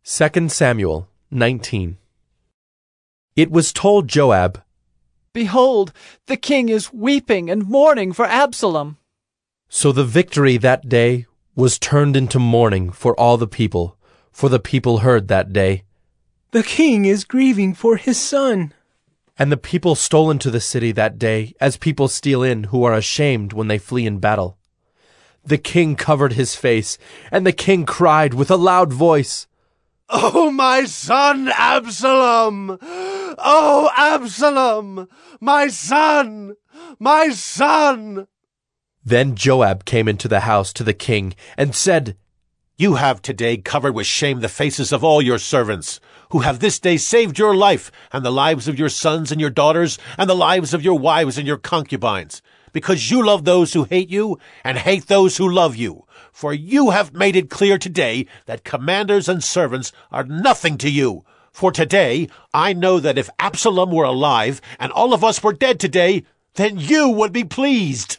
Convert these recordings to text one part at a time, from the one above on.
2 Samuel 19. It was told Joab, "Behold, the king is weeping and mourning for Absalom." So the victory that day was turned into mourning for all the people, for the people heard that day, "The king is grieving for his son." And the people stole into the city that day, as people steal in who are ashamed when they flee in battle. The king covered his face, and the king cried with a loud voice, "Oh, my son Absalom! Oh, Absalom! My son! My son!" Then Joab came into the house to the king and said, "You have today covered with shame the faces of all your servants, who have this day saved your life and the lives of your sons and your daughters and the lives of your wives and your concubines, because you love those who hate you and hate those who love you. For you have made it clear today that commanders and servants are nothing to you. For today I know that if Absalom were alive and all of us were dead today, then you would be pleased.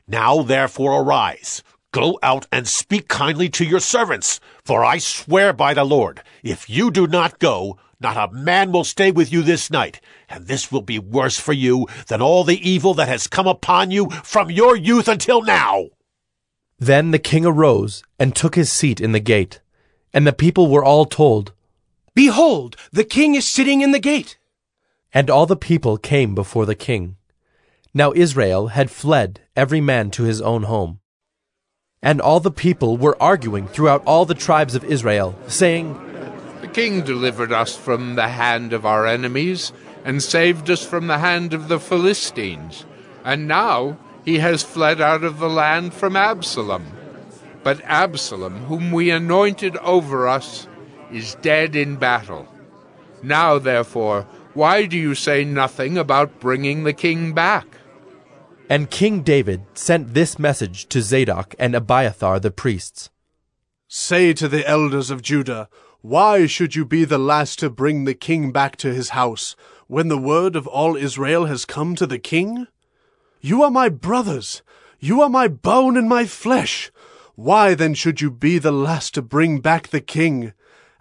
Now therefore arise, go out and speak kindly to your servants, for I swear by the Lord, if you do not go, not a man will stay with you this night, and this will be worse for you than all the evil that has come upon you from your youth until now." Then the king arose and took his seat in the gate, and the people were all told, "Behold, the king is sitting in the gate." And all the people came before the king. Now Israel had fled every man to his own home. And all the people were arguing throughout all the tribes of Israel, saying, "The king delivered us from the hand of our enemies, and saved us from the hand of the Philistines. And now he has fled out of the land from Absalom. But Absalom, whom we anointed over us, is dead in battle. Now, therefore, why do you say nothing about bringing the king back?" And King David sent this message to Zadok and Abiathar the priests. "Say to the elders of Judah, why should you be the last to bring the king back to his house, when the word of all Israel has come to the king? You are my brothers, you are my bone and my flesh. Why then should you be the last to bring back the king?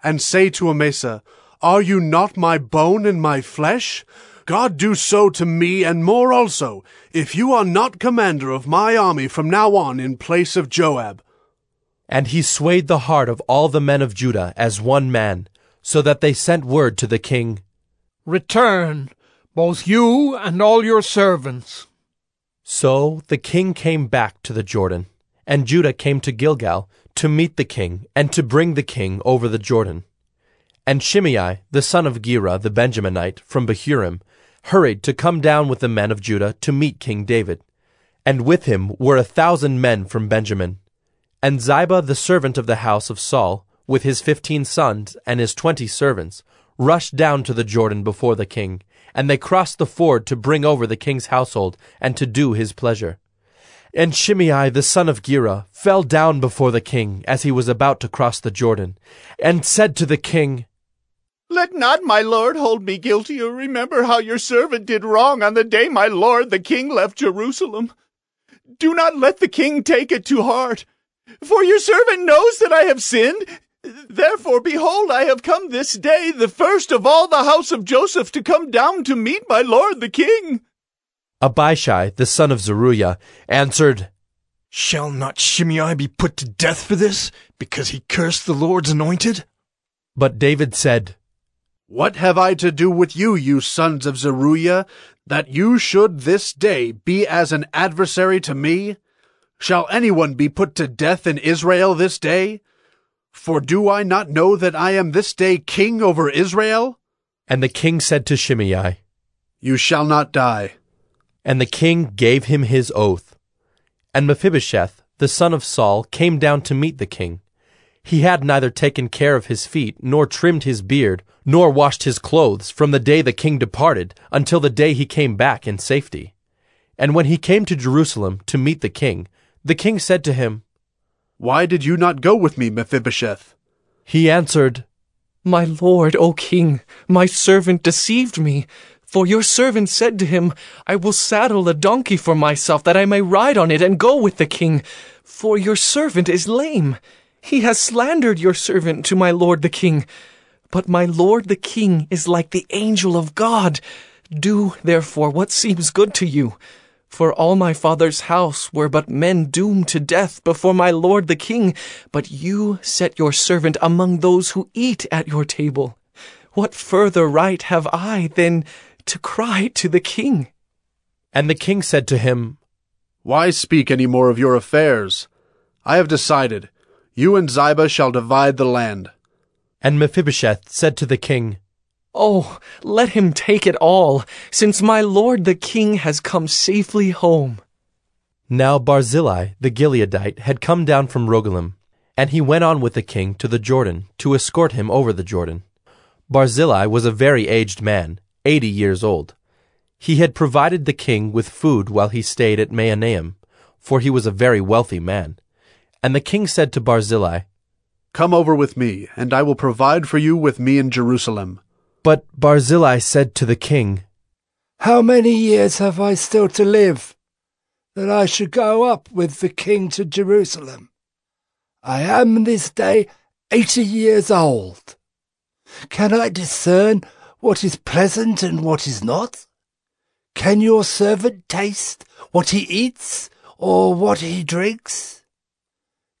And say to Amasa, are you not my bone and my flesh? God do so to me and more also, if you are not commander of my army from now on in place of Joab." And he swayed the heart of all the men of Judah as one man, so that they sent word to the king, "Return, both you and all your servants." So the king came back to the Jordan, and Judah came to Gilgal to meet the king and to bring the king over the Jordan. And Shimei, the son of Gera the Benjaminite from Bahurim, hurried to come down with the men of Judah to meet King David. And with him were 1,000 men from Benjamin. And Ziba the servant of the house of Saul, with his 15 sons and his 20 servants, rushed down to the Jordan before the king, and they crossed the ford to bring over the king's household and to do his pleasure. And Shimei the son of Gera fell down before the king as he was about to cross the Jordan, and said to the king, "Let not my lord hold me guilty, or remember how your servant did wrong on the day my lord the king left Jerusalem. Do not let the king take it to heart, for your servant knows that I have sinned. Therefore, behold, I have come this day, the first of all the house of Joseph, to come down to meet my lord the king." Abishai the son of Zeruiah answered, "Shall not Shimei be put to death for this, because he cursed the Lord's anointed?" But David said, "What have I to do with you, you sons of Zeruiah, that you should this day be as an adversary to me? Shall anyone be put to death in Israel this day? For do I not know that I am this day king over Israel?" And the king said to Shimei, "You shall not die." And the king gave him his oath. And Mephibosheth, the son of Saul, came down to meet the king. He had neither taken care of his feet, nor trimmed his beard, nor washed his clothes from the day the king departed until the day he came back in safety. And when he came to Jerusalem to meet the king said to him, "Why did you not go with me, Mephibosheth?" He answered, "My lord, O king, my servant deceived me. For your servant said to him, I will saddle a donkey for myself, that I may ride on it and go with the king. For your servant is lame. He has slandered your servant to my lord the king. But my lord the king is like the angel of God. Do, therefore, what seems good to you. For all my father's house were but men doomed to death before my lord the king, but you set your servant among those who eat at your table. What further right have I than to cry to the king?" And the king said to him, "Why speak any more of your affairs? I have decided. You and Ziba shall divide the land." And Mephibosheth said to the king, "Oh, let him take it all, since my lord the king has come safely home." Now Barzillai the Gileadite had come down from Rogelim, and he went on with the king to the Jordan to escort him over the Jordan. Barzillai was a very aged man, 80 years old. He had provided the king with food while he stayed at Mahanaim, for he was a very wealthy man. And the king said to Barzillai, "Come over with me, and I will provide for you with me in Jerusalem." But Barzillai said to the king, "How many years have I still to live, that I should go up with the king to Jerusalem? I am this day 80 years old. Can I discern what is pleasant and what is not? Can your servant taste what he eats or what he drinks?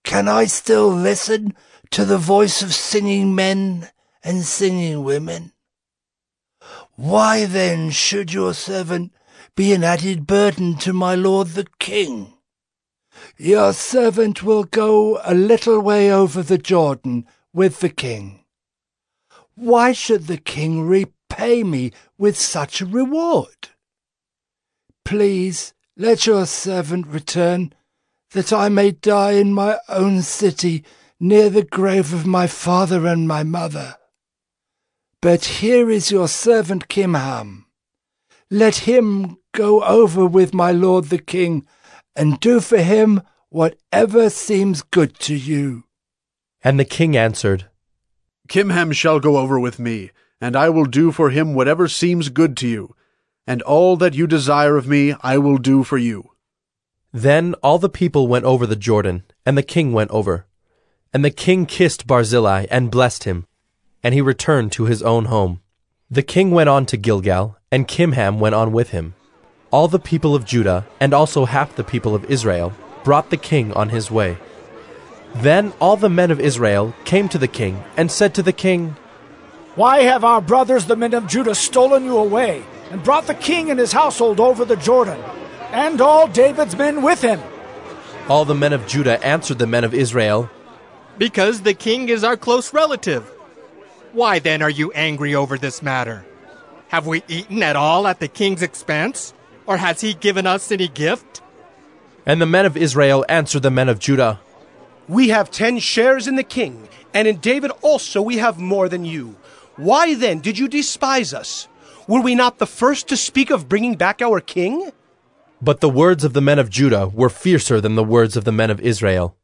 Can I still listen to the voice of singing men and singing women? Why then should your servant be an added burden to my lord the king? Your servant will go a little way over the Jordan with the king. Why should the king repay me with such a reward? Please let your servant return, that I may die in my own city near the grave of my father and my mother. But here is your servant Kimham. Let him go over with my lord the king, and do for him whatever seems good to you." And the king answered, "Kimham shall go over with me, and I will do for him whatever seems good to you, and all that you desire of me I will do for you." Then all the people went over the Jordan, and the king went over. And the king kissed Barzillai and blessed him, and he returned to his own home. The king went on to Gilgal, and Kimham went on with him. All the people of Judah, and also half the people of Israel, brought the king on his way. Then all the men of Israel came to the king, and said to the king, "Why have our brothers the men of Judah stolen you away, and brought the king and his household over the Jordan, and all David's men with him?" All the men of Judah answered the men of Israel, "Because the king is our close relative. Why then are you angry over this matter? Have we eaten at all at the king's expense, or has he given us any gift?" And the men of Israel answered the men of Judah, "We have 10 shares in the king, and in David also we have more than you. Why then did you despise us? Were we not the first to speak of bringing back our king?" But the words of the men of Judah were fiercer than the words of the men of Israel.